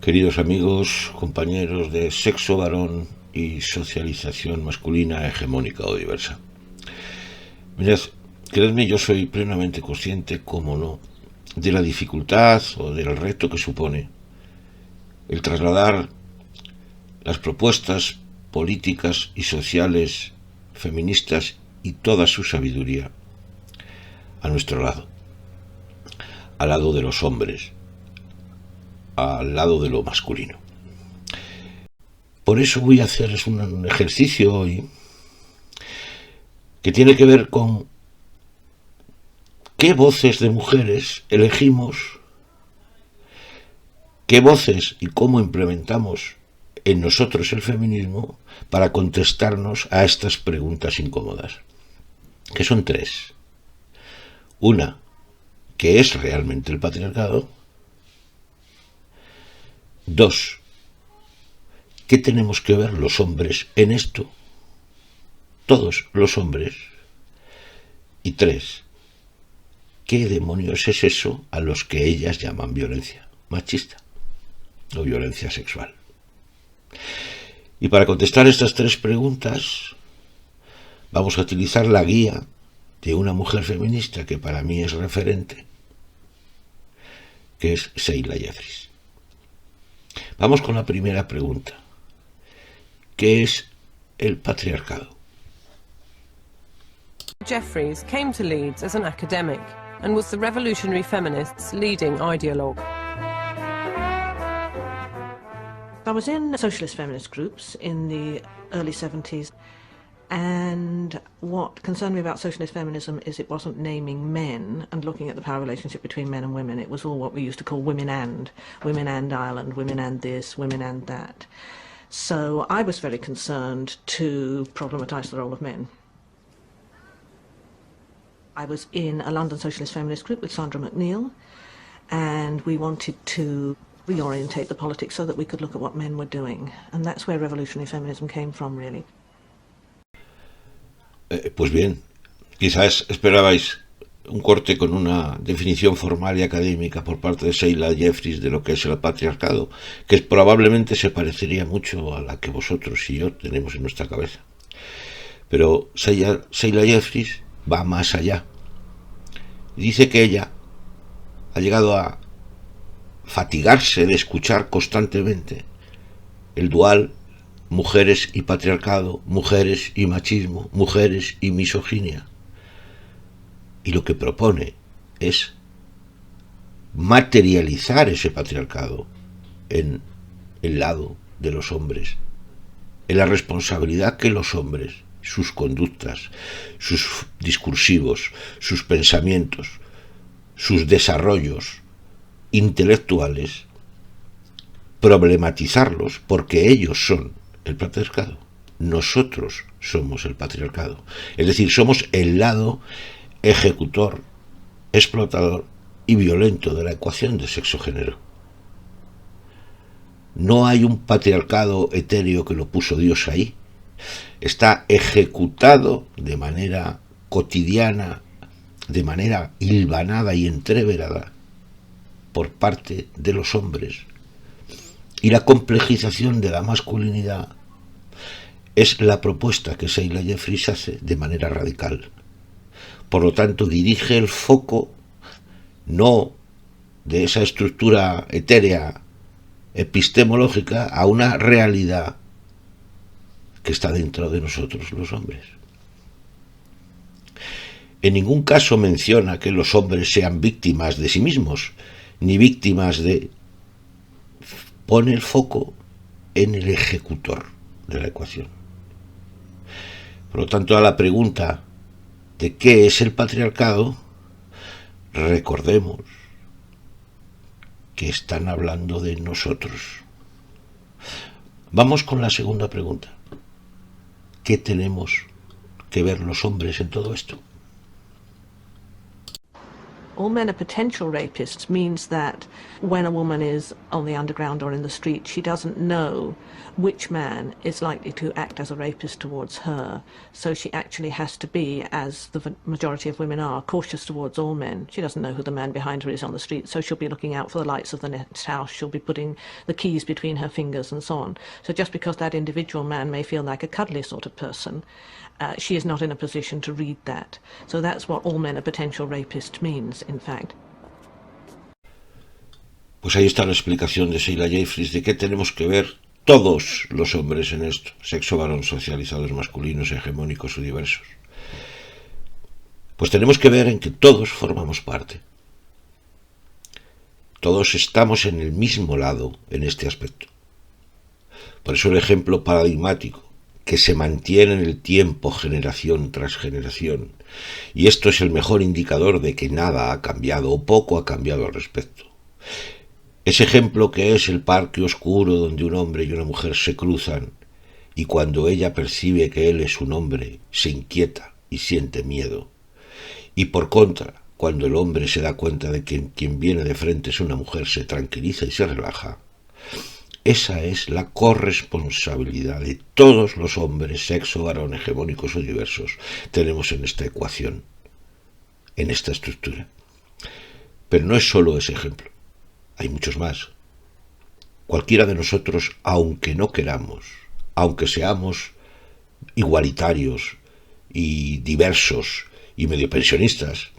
Queridos amigos, compañeros de sexo varón y socialización masculina hegemónica o diversa. Mirad, creedme, yo soy plenamente consciente, como no, de la dificultad o del reto que supone el trasladar las propuestas políticas y sociales feministas y toda su sabiduría a nuestro lado, al lado de los hombres, al lado de lo masculino. Por eso voy a hacer un ejercicio hoy que tiene que ver con qué voces de mujeres elegimos, qué voces y cómo implementamos en nosotros el feminismo para contestarnos a estas preguntas incómodas, que son tres. Una, ¿qué es realmente el patriarcado? Dos, ¿qué tenemos que ver los hombres en esto? Todos los hombres. Y tres, ¿qué demonios es eso a los que ellas llaman violencia machista o violencia sexual? Y para contestar estas tres preguntas vamos a utilizar la guía de una mujer feminista que para mí es referente, que es Sheila Jeffreys. Vamos con la primera pregunta. ¿Qué es el patriarcado? Jeffreys came to Leeds as an academic and was the revolutionary feminists' leading ideologue. I was in socialist feminist groups in the early 70s, and what concerned me about socialist feminism is it wasn't naming men and looking at the power relationship between men and women. It was all what we used to call women and Ireland, women and this, women and that. So I was very concerned to problematise the role of men. I was in a London socialist feminist group with Sandra McNeill, and we wanted to reorientate the politics so that we could look at what men were doing. And that's where revolutionary feminism came from, really. Pues bien, quizás esperabais un corte con una definición formal y académica por parte de Sheila Jeffreys de lo que es el patriarcado, que probablemente se parecería mucho a la que vosotros y yo tenemos en nuestra cabeza. Pero Sheila Jeffreys va más allá. Dice que ella ha llegado a fatigarse de escuchar constantemente el dual mujeres y patriarcado, mujeres y machismo, mujeres y misoginia. Y lo que propone es materializar ese patriarcado en el lado de los hombres, en la responsabilidad que los hombres, sus conductas, sus discursivos, sus pensamientos, sus desarrollos intelectuales, problematizarlos porque ellos son el patriarcado. Nosotros somos el patriarcado. Es decir, somos el lado ejecutor, explotador y violento de la ecuación de sexo-género. No hay un patriarcado etéreo que lo puso Dios ahí. Está ejecutado de manera cotidiana, de manera hilvanada y entreverada por parte de los hombres. Y la complejización de la masculinidad es la propuesta que Sheila Jeffreys hace de manera radical. Por lo tanto, dirige el foco no de esa estructura etérea epistemológica a una realidad que está dentro de nosotros los hombres. En ningún caso menciona que los hombres sean víctimas de sí mismos, ni víctimas de... Pone el foco en el ejecutor de la ecuación. Por lo tanto, a la pregunta de qué es el patriarcado, recordemos que están hablando de nosotros. Vamos con la segunda pregunta. ¿Qué tenemos que ver los hombres en todo esto? All men are potential rapists means that when a woman is on the underground or in the street, she doesn't know which man is likely to act as a rapist towards her. So she actually has to be, as the majority of women are, cautious towards all men. She doesn't know who the man behind her is on the street, so she'll be looking out for the lights of the next house. She'll be putting the keys between her fingers and so on. So just because that individual man may feel like a cuddly sort of person, she is not in a position to read that. So that's what all men are potential rapists means, in fact. Pues ahí está la explicación de Sheila Jeffreys de qué tenemos que ver todos los hombres en esto. Sexo varón, socializados, masculinos, hegemónicos o diversos. Pues tenemos que ver en que todos formamos parte. Todos estamos en el mismo lado en este aspecto. Por eso el ejemplo paradigmático que se mantiene en el tiempo generación tras generación, y esto es el mejor indicador de que nada ha cambiado o poco ha cambiado al respecto. Ese ejemplo que es el parque oscuro donde un hombre y una mujer se cruzan y cuando ella percibe que él es un hombre se inquieta y siente miedo, y por contra, cuando el hombre se da cuenta de que quien viene de frente es una mujer se tranquiliza y se relaja. Esa es la corresponsabilidad de todos los hombres, sexo, varón, hegemónicos o diversos, tenemos en esta ecuación, en esta estructura. Pero no es solo ese ejemplo, hay muchos más. Cualquiera de nosotros, aunque no queramos, aunque seamos igualitarios y diversos y medio pensionistas,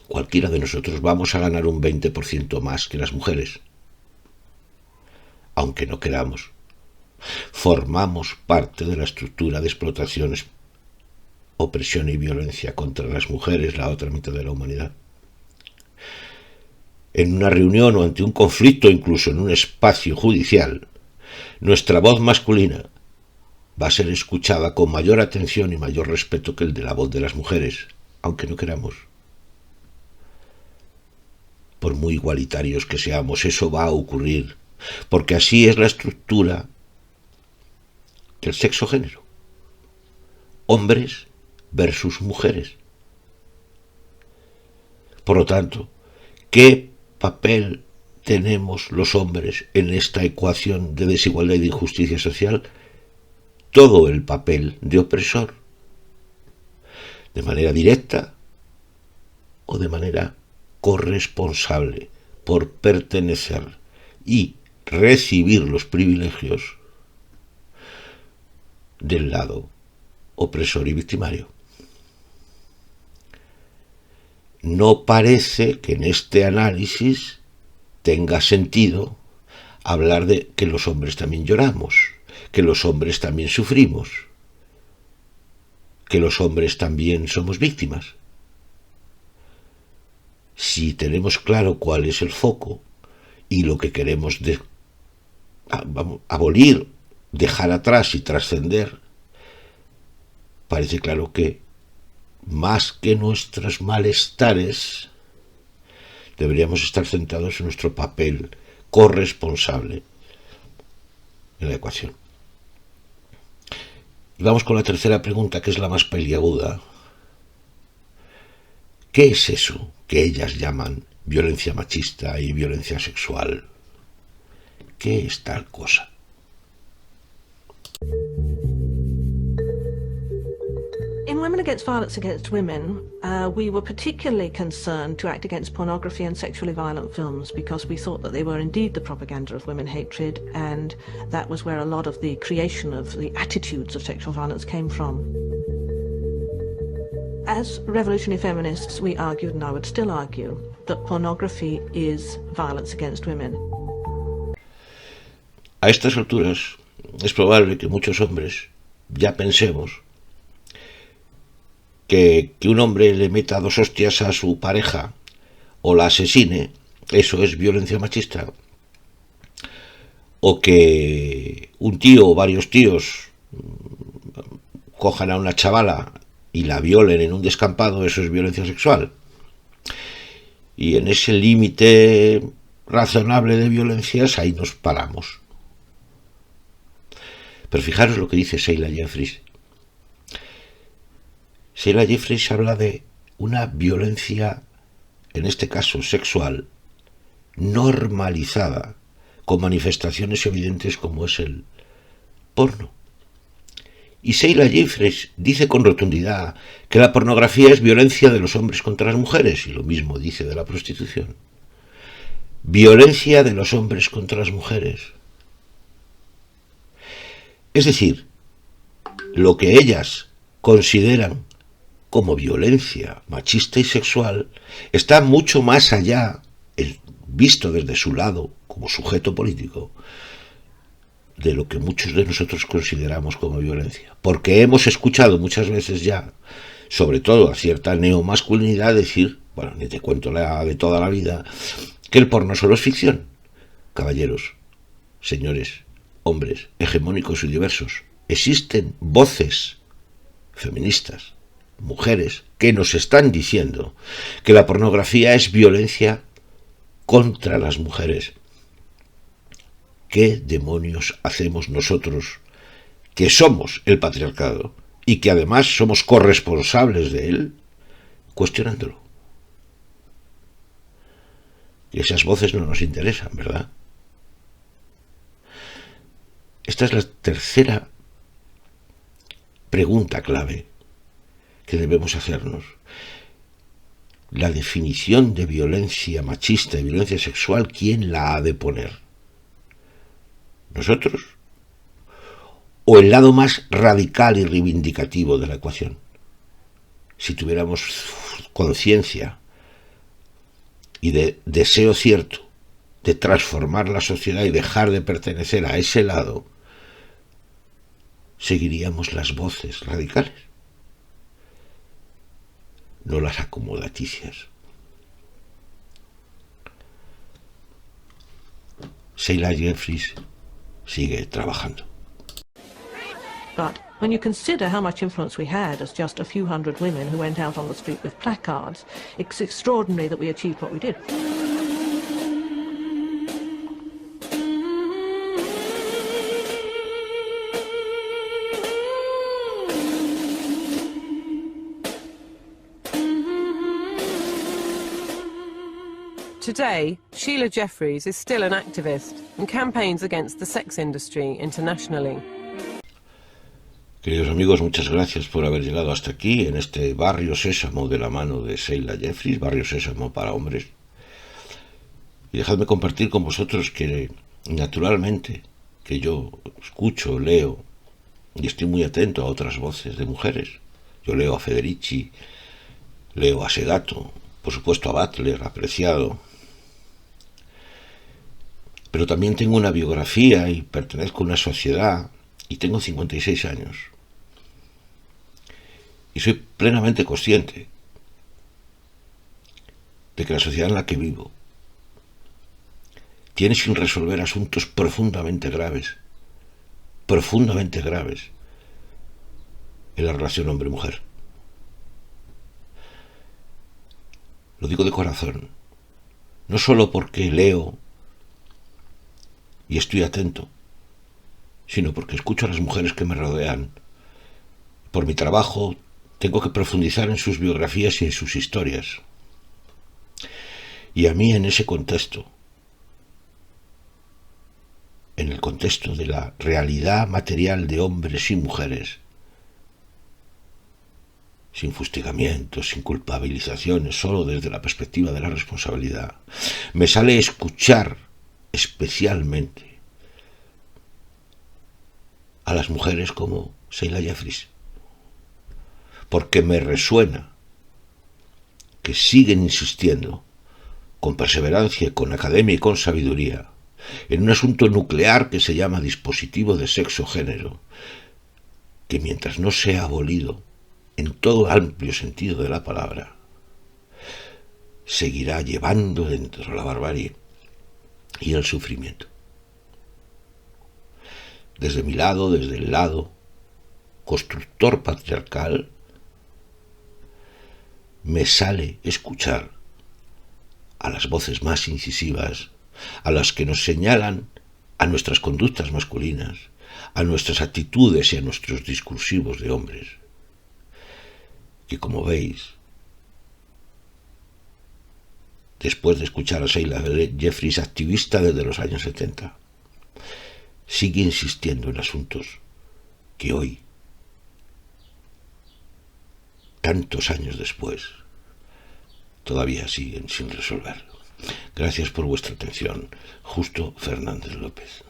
cualquiera de nosotros vamos a ganar un 20% más que las mujeres. Aunque no queramos, formamos parte de la estructura de explotaciones, opresión y violencia contra las mujeres, la otra mitad de la humanidad. En una reunión o ante un conflicto, incluso en un espacio judicial, nuestra voz masculina va a ser escuchada con mayor atención y mayor respeto que el de la voz de las mujeres, aunque no queramos. Por muy igualitarios que seamos, eso va a ocurrir. Porque así es la estructura del sexo-género. Hombres versus mujeres. Por lo tanto, ¿qué papel tenemos los hombres en esta ecuación de desigualdad y de injusticia social? Todo el papel de opresor. De manera directa o de manera corresponsable, por pertenecer y recibir los privilegios del lado opresor y victimario. No parece que en este análisis tenga sentido hablar de que los hombres también lloramos, que los hombres también sufrimos, que los hombres también somos víctimas. Si tenemos claro cuál es el foco y lo que queremos abolir, dejar atrás y trascender, parece claro que más que nuestros malestares deberíamos estar centrados en nuestro papel corresponsable en la ecuación. Y vamos con la tercera pregunta, que es la más peliaguda. ¿Qué es eso que ellas llaman violencia machista y violencia sexual? ¿Qué es tal cosa? In Women Against Violence Against Women, we were particularly concerned to act against pornography and sexually violent films because we thought that they were indeed the propaganda of women hatred, and that was where a lot of the creation of the attitudes of sexual violence came from. As revolutionary feminists, we argued, and I would still argue, that pornography is violence against women. A estas alturas es probable que muchos hombres ya pensemos que un hombre le meta 2 hostias a su pareja o la asesine, eso es violencia machista. O que un tío o varios tíos cojan a una chavala y la violen en un descampado, eso es violencia sexual. Y en ese límite razonable de violencias, ahí nos paramos. Pero fijaros lo que dice Sheila Jeffreys. Sheila Jeffreys habla de una violencia en este caso sexual, normalizada, con manifestaciones evidentes como es el porno. Y Sheila Jeffreys dice con rotundidad que la pornografía es violencia de los hombres contra las mujeres, y lo mismo dice de la prostitución. Violencia de los hombres contra las mujeres. Es decir, lo que ellas consideran como violencia machista y sexual está mucho más allá, visto desde su lado como sujeto político, de lo que muchos de nosotros consideramos como violencia. Porque hemos escuchado muchas veces ya, sobre todo a cierta neomasculinidad, decir, bueno, ni te cuento la de toda la vida, que el porno solo es ficción. Caballeros, señores, hombres, hegemónicos y diversos, existen voces feministas, mujeres, que nos están diciendo que la pornografía es violencia contra las mujeres. ¿Qué demonios hacemos nosotros, que somos el patriarcado y que además somos corresponsables de él, cuestionándolo? Y esas voces no nos interesan, ¿verdad? Esta es la tercera pregunta clave que debemos hacernos. La definición de violencia machista y violencia sexual, ¿quién la ha de poner? ¿Nosotros? ¿O el lado más radical y reivindicativo de la ecuación? Si tuviéramos conciencia y de deseo cierto de transformar la sociedad y dejar de pertenecer a ese lado, seguiríamos las voces radicales, no las acomodaticias. Sheila Jeffreys sigue trabajando. But when you consider how much influence we had as just a few hundred women who went out on the street with placards, it's extraordinary that we achieved what we did. Today, Sheila Jeffreys is still an activist and campaigns against the sex industry internationally. Queridos amigos, muchas gracias por haber llegado hasta aquí, en este Barrio Sésamo de la mano de Sheila Jeffreys, Barrio Sésamo para hombres. Y dejadme compartir con vosotros que, naturalmente, que yo escucho, leo y estoy muy atento a otras voces de mujeres. Yo leo a Federici, leo a Segato, por supuesto a Butler, apreciado. Pero también tengo una biografía y pertenezco a una sociedad y tengo 56 años. Y soy plenamente consciente de que la sociedad en la que vivo tiene sin resolver asuntos profundamente graves en la relación hombre-mujer. Lo digo de corazón, no solo porque leo y estoy atento, sino porque escucho a las mujeres que me rodean. Por mi trabajo tengo que profundizar en sus biografías y en sus historias. Y a mí en ese contexto, en el contexto de la realidad material de hombres y mujeres, sin fustigamientos, sin culpabilizaciones, solo desde la perspectiva de la responsabilidad, me sale escuchar especialmente a las mujeres como Sheila Jeffreys, porque me resuena que siguen insistiendo con perseverancia, con academia y con sabiduría en un asunto nuclear que se llama dispositivo de sexo-género, que mientras no sea abolido en todo amplio sentido de la palabra, seguirá llevando dentro la barbarie y el sufrimiento. Desde mi lado, desde el lado constructor patriarcal, me sale escuchar a las voces más incisivas, a las que nos señalan a nuestras conductas masculinas, a nuestras actitudes y a nuestros discursivos de hombres, que como veis, después de escuchar a Sheila Jeffreys, activista desde los años 70, sigue insistiendo en asuntos que hoy, tantos años después, todavía siguen sin resolver. Gracias por vuestra atención. Justo Fernández López.